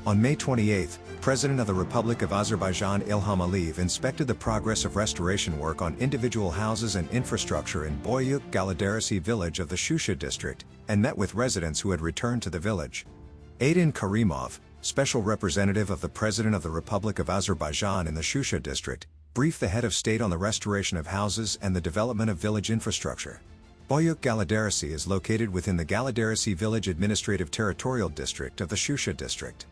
On May 28, President of the Republic of Azerbaijan Ilham Aliyev inspected the progress of restoration work on individual houses and infrastructure in Boyuk Galaderisi village of the Shusha district, and met with residents who had returned to the village. Aydin Karimov, special representative of the President of the Republic of Azerbaijan in the Shusha district, briefed the head of state on the restoration of houses and the development of village infrastructure. Boyuk Galaderisi is located within the Galaderisi village administrative territorial district of the Shusha district.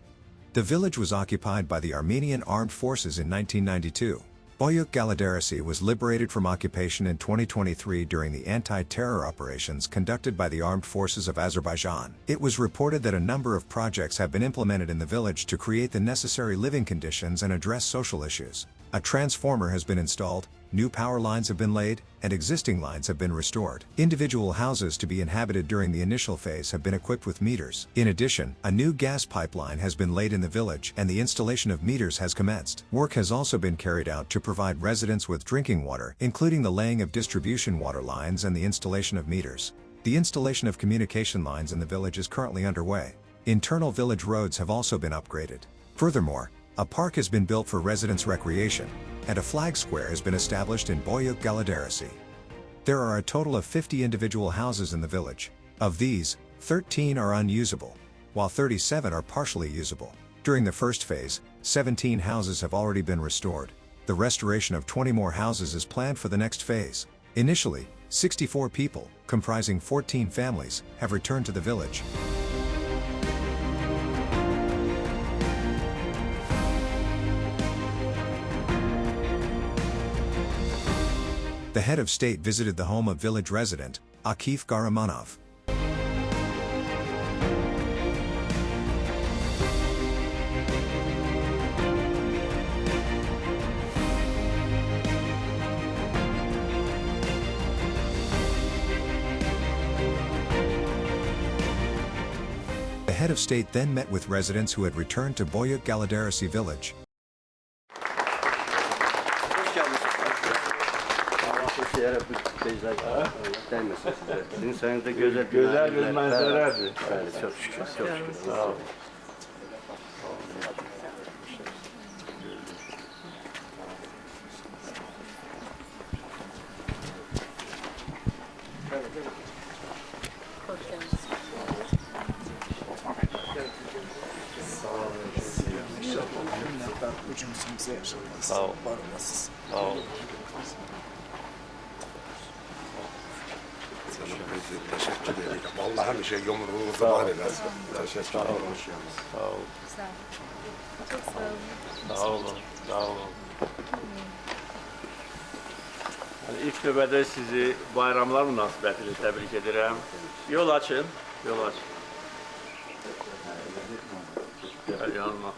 The village was occupied by the Armenian Armed Forces in 1992. Boyuk Galaderisi was liberated from occupation in 2023 during the anti-terror operations conducted by the Armed Forces of Azerbaijan. It was reported that a number of projects have been implemented in the village to create the necessary living conditions and address social issues. A transformer has been installed, new power lines have been laid, and existing lines have been restored. Individual houses to be inhabited during the initial phase have been equipped with meters. In addition, a new gas pipeline has been laid in the village and the installation of meters has commenced. Work has also been carried out to provide residents with drinking water, including the laying of distribution water lines and the installation of meters. The installation of communication lines in the village is currently underway. Internal village roads have also been upgraded. Furthermore, a park has been built for residents' recreation, and a flag square has been established in Boyuk Galaderisi. There are a total of 50 individual houses in the village. Of these, 13 are unusable, while 37 are partially usable. During the first phase, 17 houses have already been restored. The restoration of 20 more houses is planned for the next phase. Initially, 64 people, comprising 14 families, have returned to the village. The head of state visited the home of village resident, Akif Garamanov. The head of state then met with residents who had returned to Boyuk Galaderisi village. Sizin sayenizde güzel bir manzaraydı. Çok şükür, çok şükür. Sağ olun. Sağ ol. Sağ ol. Teşekkür ederim. Vallahi bir şey yumruğunuzu var eylesin. Teşekkür ederim. Sağ ol. Çok sağ olun. Sağ olun. Sağ olun. Yani ilk növbədə sizi bayramlar münasibətilə təbrik edirəm. Yol açın. Yol açın. Gəl yanıma.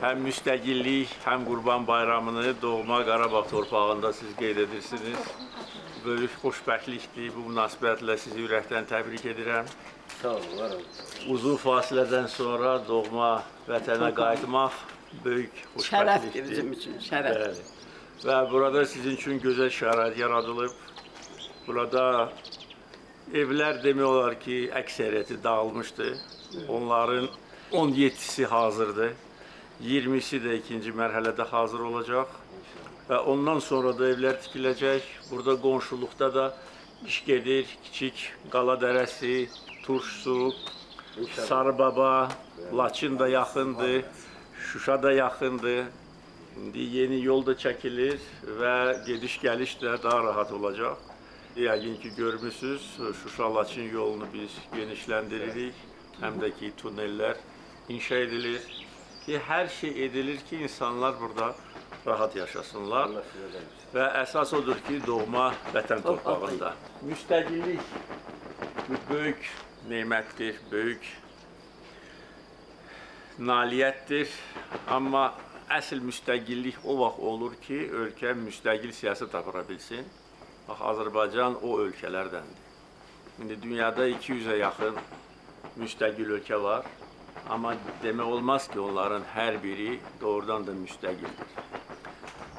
Həm müstəqillik, həm Qurban Bayramını doğma Qarabağ torpağında siz qeyd edirsiniz. Böyük xoşbəxtlikdir. Bu münasibətlə sizi ürəkdən təbrik edirəm. Sağ olun, var olun. Uzun fasilədən sonra doğma vətənə qayıtmaq böyük xoşbəxtlikdir. Şərəfdir bizim üçün, şərəf. Bəli. Və burada sizin üçün gözəl şərait yaradılıb. Burada evlər demək olar ki, əksəriyyəti dağılmışdı. Onların 17'si hazırdır. 20'si də ikinci mərhələdə hazır olacaq. Və ondan sonra da evlər tikiləcək. Burada qonşuluqda da iş gedir. Kiçik Qaladərəsi, Turşsu, Sarıbaba, Laçın da yaxındır, Şuşa da yaxındır. İndi yeni yol da çəkilir və gediş-gəliş də daha rahat olacaq. Yəqin ki, görmüsünüz, Şuşa-Laçın yolunu biz genişləndiririk. Həm də ki, tunellər inşa edilir. Ki, hər şey edilir ki, insanlar burada rahat yaşasınlar və əsas odur ki, doğma vətən torpağında. Müstəqillik böyük nemətdir, böyük nailiyyətdir. Amma əsl müstəqillik o vaxt olur ki, ölkə müstəqil siyasət apara bilsin. Bax, Azərbaycan o ölkələrdəndir. İndi dünyada 200'ə yaxın müstəqil ölkə var. Amma demək olmaz ki, onların hər biri doğrudan da müstəqildir.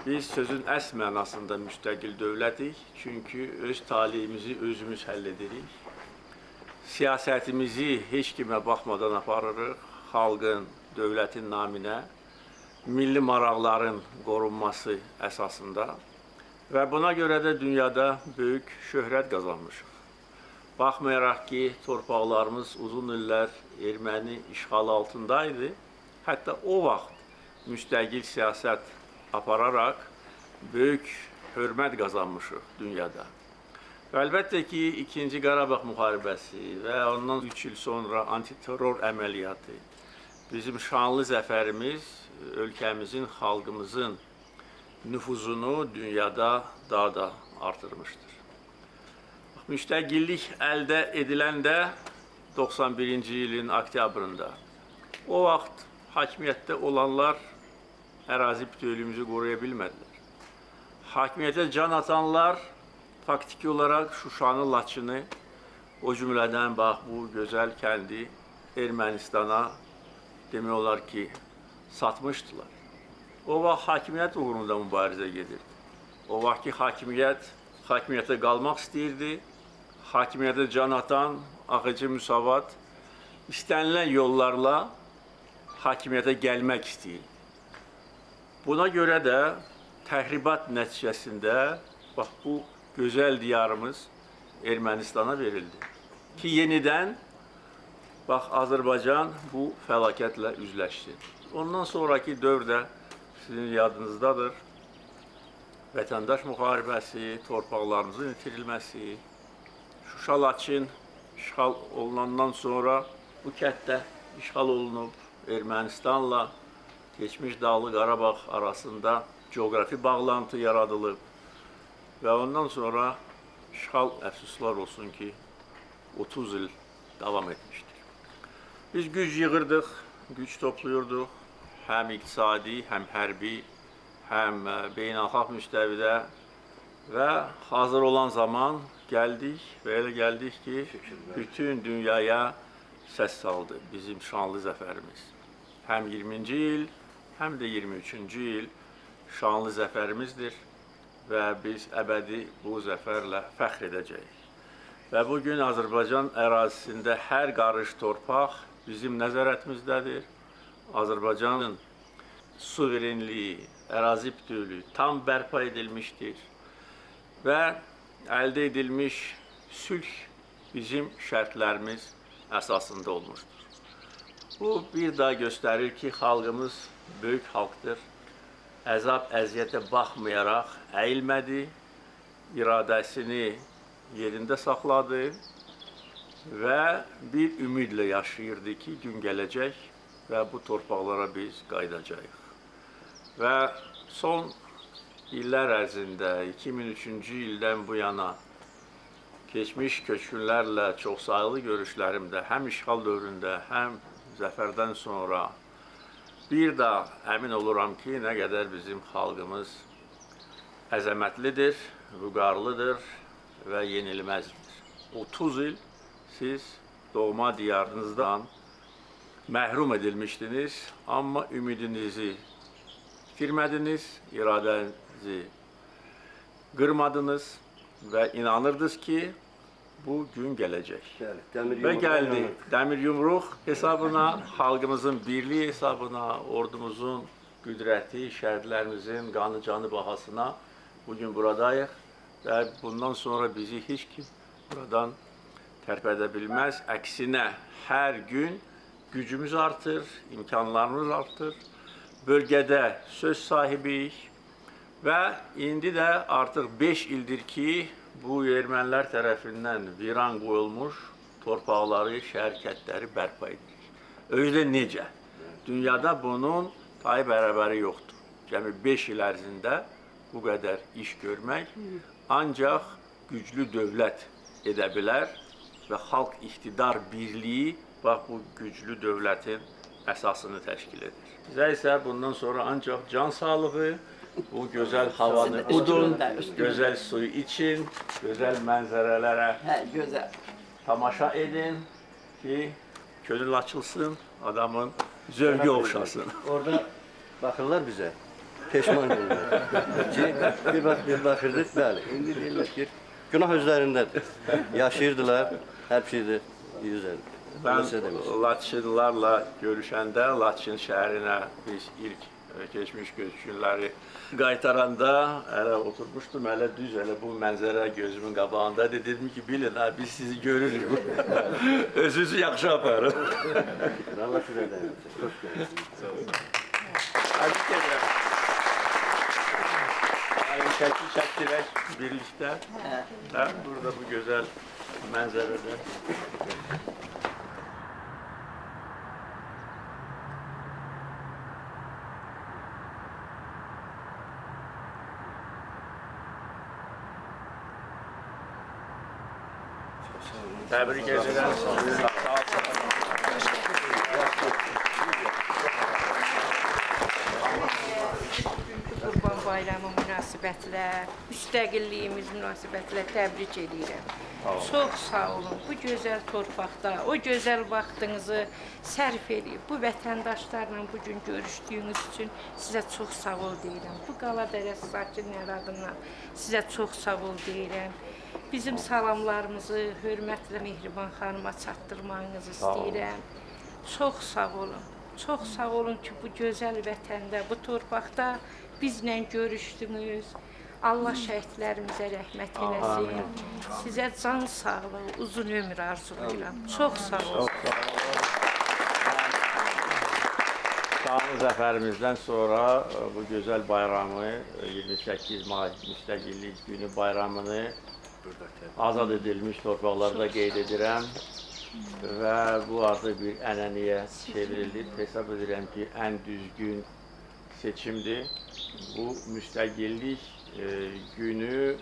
Biz sözün əsl mənasında müstəqil dövlətik, çünki öz talihimizi özümüz həll edirik. siyasətimizi heç kimə baxmadan aparırıq. Xalqın, dövlətin naminə, milli maraqların qorunması əsasında və buna görə də dünyada böyük şöhrət qazanmışıq. Baxmayaraq ki, torpaqlarımız uzun illər erməni işğalı altındaydı, hətta o vaxt müstəqil siyasət apararaq böyük hörmət qazanmışıq dünyada. Və əlbəttə ki, 2-ci Qarabağ müharibəsi və ondan 3 il sonra antiterror əməliyyatı bizim şanlı zəfərimiz ölkəmizin, xalqımızın nüfuzunu dünyada daha da artırmışdır. Müstəqillik əldə ediləndə 91-ci ilin oktyabrında o vaxt hakimiyyətdə olanlar ərazi bütövlüyümüzü qoruya bilmədilər. Hakimiyyətə can atanlar faktiki olaraq Şuşanı, Laçını, o cümlədən bax bu gözəl kəndi Ermənistana demək olar ki, satmışdılar. O vaxt hakimiyyət uğrunda mübarizə gedirdi. O vaxtki hakimiyyətə qalmaq istəyirdi. Hakimiyyətə can atan Ağacı Müsavat istənilən yollarla hakimiyyətə gəlmək istəyirdi. Buna görə də təhribat nəticəsində bax bu gözəl diyarımız Ermənistana verildi. Ki yenidən bax Azərbaycan bu fəlakətlə üzləşdi. Ondan sonraki dövrdə sizin yadınızdadır. Vətəndaş müharibəsi, torpaqlarımızın itirilməsi, Şuşa, Laçın işğal olunandan sonra bu kənddə işğal olunub, Ermənistanla keçmiş Dağlıq Qarabağ arasında coğrafi bağlantı yaradılıb və ondan sonra işğal əfsuslar olsun ki, 30 il davam etmişdir. Biz güc yığırdıq, güc topluyorduk, həm iqtisadi, həm hərbi, həm beynəlxalq müstəvidə və hazır olan zaman gəldik və elə gəldik ki, bütün dünyaya səs saldı bizim şanlı zəfərimiz. Həm 20-ci il, həm də 23-cü il şanlı zəfərimizdir və biz əbədi bu zəfərlə fəxr edəcəyik. Və bugün Azərbaycan ərazisində hər qarış torpaq bizim nəzarətimizdədir. Azərbaycanın suverenliyi, ərazi bütövlüyü tam bərpa edilmişdir və əldə edilmiş sülh bizim şərtlərimiz əsasında olmuşdur. Bu bir daha göstərir ki, xalqımız böyük xalqdır. Əzab, əziyyətə baxmayaraq əyilmədi, iradəsini yerində saxladı və bir ümidlə yaşayırdı ki, gün gələcək və bu torpaqlara biz qayıdacağıq. Və son illər ərzində, 2003-cü ildən bu yana keçmiş köçkünlərlə çoxsaylı görüşlərimdə, həm işğal dövründə, həm zəfərdən sonra bir daha əmin oluram ki, nə qədər bizim xalqımız əzəmətlidir, vüqarlıdır və yenilməzdir. 30 il siz doğma diyarınızdan məhrum edilmişdiniz, amma ümidinizi itirmədiniz, iradənizi qırmadınız və inanırdınız ki, bu gün gələcək. Və gəldi. Dəmir yumruq hesabına, xalqımızın birliyi hesabına, ordumuzun qüdrəti, şəhidlərimizin qanı canı bahasına bugün buradayıq və bundan sonra bizi heç kim buradan tərpədə bilməz. Əksinə, hər gün gücümüz artır, imkanlarımız artır, bölgədə söz sahibiyik və indi də artıq 5 ildir ki, bu ermənilər tərəfindən viran qoyulmuş torpaqları, şərkətləri bərpa edilir. Özdə necə? Dünyada bunun tayı bərabəri yoxdur. Cəmi 5 il ərzində bu qədər iş görmək ancaq güclü dövlət edə bilər və xalq iqtidar birliyi bax bu güclü dövlətin əsasını təşkil edir. Bizə isə bundan sonra ancaq can sağlığı, bu gözəl havanı udun, gözəl suyu için, gözəl mənzərələrə tamaşa edin ki, könül açılsın, adamın zövqü oxşasın. Orada baxırlar bizə, peşman olurlar ki, bir baxırdıq, bəli, indi deyirlər ki, günah özlərindədir. Yaşayırdılar, hər şeydir, Güzel. Ben Öyle demişsin. Laçınlarla görüşende Laçın şehrine biz ilk geçmiş günleri qaytaranda hele oturmuştum, hele düz, hele bu manzara gözümün qabağında dedim ki bilin ha biz sizi görürük. Özünüzü yaxşı aparın. Allah size de versin. Hoş geldiniz. Tebrik ederim. Yani şekil çektirek birlikte. Ha, burada bu güzel manzarada. Tebrik ederim. Sağ olun. Qurban Bayramı münasibətlə, müstəqilliyimiz münasibətlə təbrik edirəm. Çox sağ olun. Bu gözəl torpaqda, o gözəl vaxtınızı sərf edib, bu vətəndaşlarla bu gün görüşdüyünüz üçün sizə çox sağ ol deyirəm. Bu Qala Dərəsi sakinləri adından sizə çox sağ ol deyirəm. Bizim salamlarımızı hörmətlə Mehriban xanıma çatdırmağınızı istəyirəm. Çox sağ olun. Çox sağ olun ki, bu gözəl vətəndə, bu torpaqda bizlə görüşdünüz. Allah şəhidlərimizə rəhmət eləsin. Sizə can sağlığı, uzun ömür arzulayıram. Çox sağ olun. Şanlı zəfərimizdən sonra bu gözəl bayramı, 28 may Müstəqillik Günü bayramını azad edilmiş torpaqlarda qeyd edirəm. Və bu artıq bir ənənəyə çevrilib. Hesab edirəm ki, ən düzgün seçimdir. Bu müstəqillik günü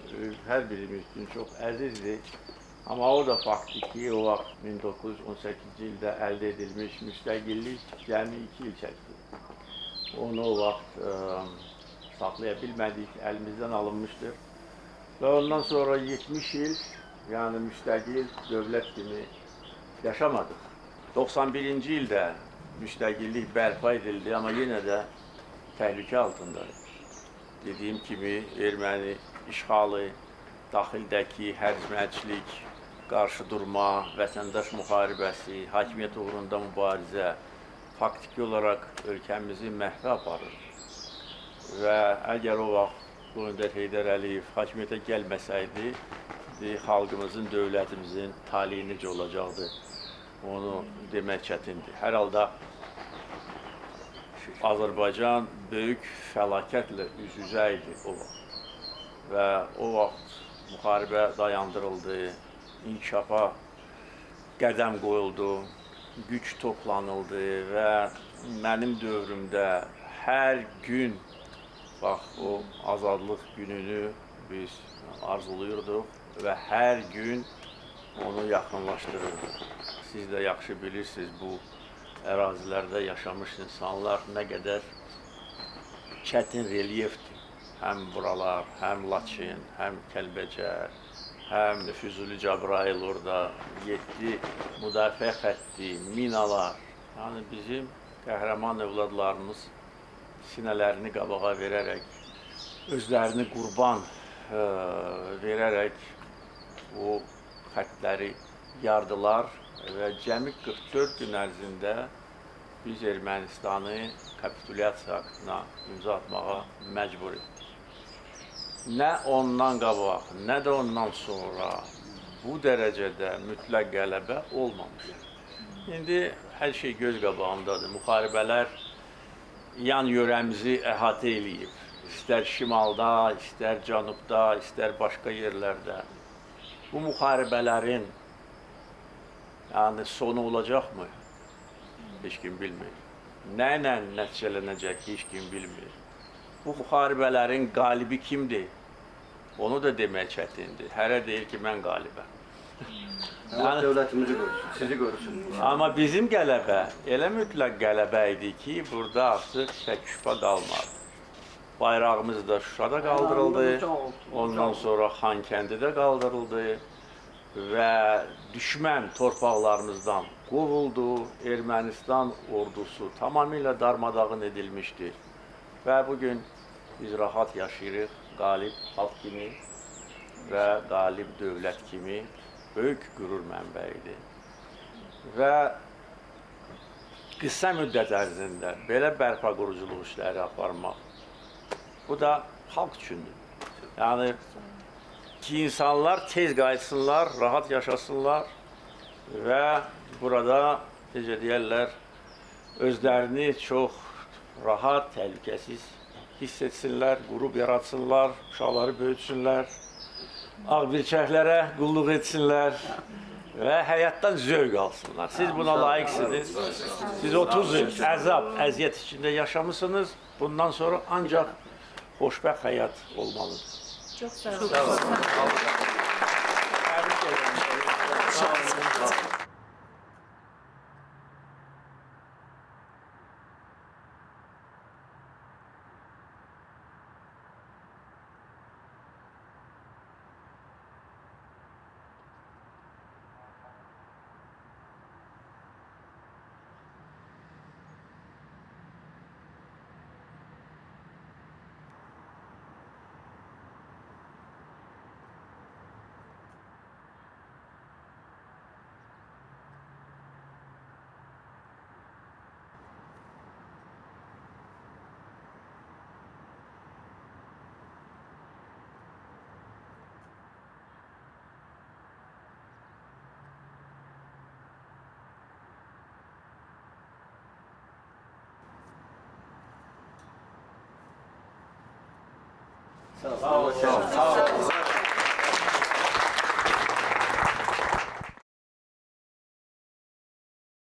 hər birimiz üçün çox əzizdir. Amma o da faktdır ki, o vaxt 1918-ci ildə əldə edilmiş müstəqillik cəmi 2 il çəkdi. Onu o vaxt saxlaya bilmədik, əlimizdən alınmışdır. Və ondan sonra 70 il, yəni müstəqil dövlət kimi yaşamadıq. 91-ci ildə müstəqillik bərpa edildi, amma yenə də təhlükə altındadır. Dediyim kimi, erməni işğalı, daxildəki hərcməkçilik, qarşı durma, vətəndaş müharibəsi, hakimiyyət uğrunda mübarizə faktiki olaraq ölkəmizi məhvə aparır. Və əgər o vaxt Öndər Heydər Əliyev hakimiyyətə gəlməsəydi, xalqımızın, dövlətimizin taleyi necə olacaqdı, onu demək çətindir. Hər halda Azərbaycan böyük fəlakətlə üz-üzə idi o vaxt. Və o vaxt müharibə dayandırıldı, inkişafa qədəm qoyuldu, güc toplanıldı və mənim dövrümdə hər gün bax, o azadlıq gününü biz arzuluyurduq və hər gün onu yaxınlaşdırırdıq. Siz də yaxşı bilirsiniz, bu ərazilərdə yaşamış insanlar nə qədər çətin relyefdir. Həm buralar, həm Laçın, həm Kəlbəcər, həm Füzuli Cəbrayıl orada 7 müdafiə xətti, minalar. Yəni bizim qəhrəman övladlarımız sinələrini qabağa verərək, özlərini qurban verərək o xəttləri yardılar və cəmi 44 gün ərzində biz Ermənistanı kapitulyasiya aktına imza atmağa məcbur etdik. Nə ondan qabaq, nə də ondan sonra bu dərəcədə mütləq qələbə olmamışdır. İndi hər şey göz qabağındadır. Müharibələr yan yörəmizi əhatə eləyib. İstər şimalda, istər cənubda, istər başqa yerlərdə. Bu müharibələrin sonu olacaqmı? Heç kim bilmir. Nə ilə nəticələnəcək, heç kim bilmir. Bu müharibələrin qalibi kimdir? Onu da demək çətindir. Hərə deyir ki, mən qalibəm. Allah dövlətimizi qorusun, sizi qorusun. Amma bizim qələbə elə mütləq qələbə idi ki, burada artıq şək-şübhə qalmadı. Bayrağımız da Şuşada qaldırıldı, ondan sonra Xankəndidə qaldırıldı və düşmən torpaqlarımızdan qovuldu, Ermənistan ordusu tamamilə darmadağın edilmişdir. Və bugün biz rahat yaşayırıq, qalib xalq kimi və qalib dövlət kimi böyük qürur mənbəyidir. və qısa müddət ərzində belə bərpa quruculuq işləri aparmaq, bu da xalq üçündür. Yəni ki, insanlar tez qayıtsınlar, rahat yaşasınlar və burada, necə deyərlər, özlərini çox rahat, təhlükəsiz hiss etsinlər, qrup yaratsınlar, uşaqları böyütsünlər, ağbirçəklərə qulluq etsinlər və həyatdan zövq alsınlar. Siz buna layiqsiniz. Siz 30 il əzab, əziyyət içində yaşamısınız. Bundan sonra ancaq xoşbəxt həyat olmalıdır. Çox sağ olun. Təbrik edirəm. Sağ olun. Sağ olun. Sağ olun.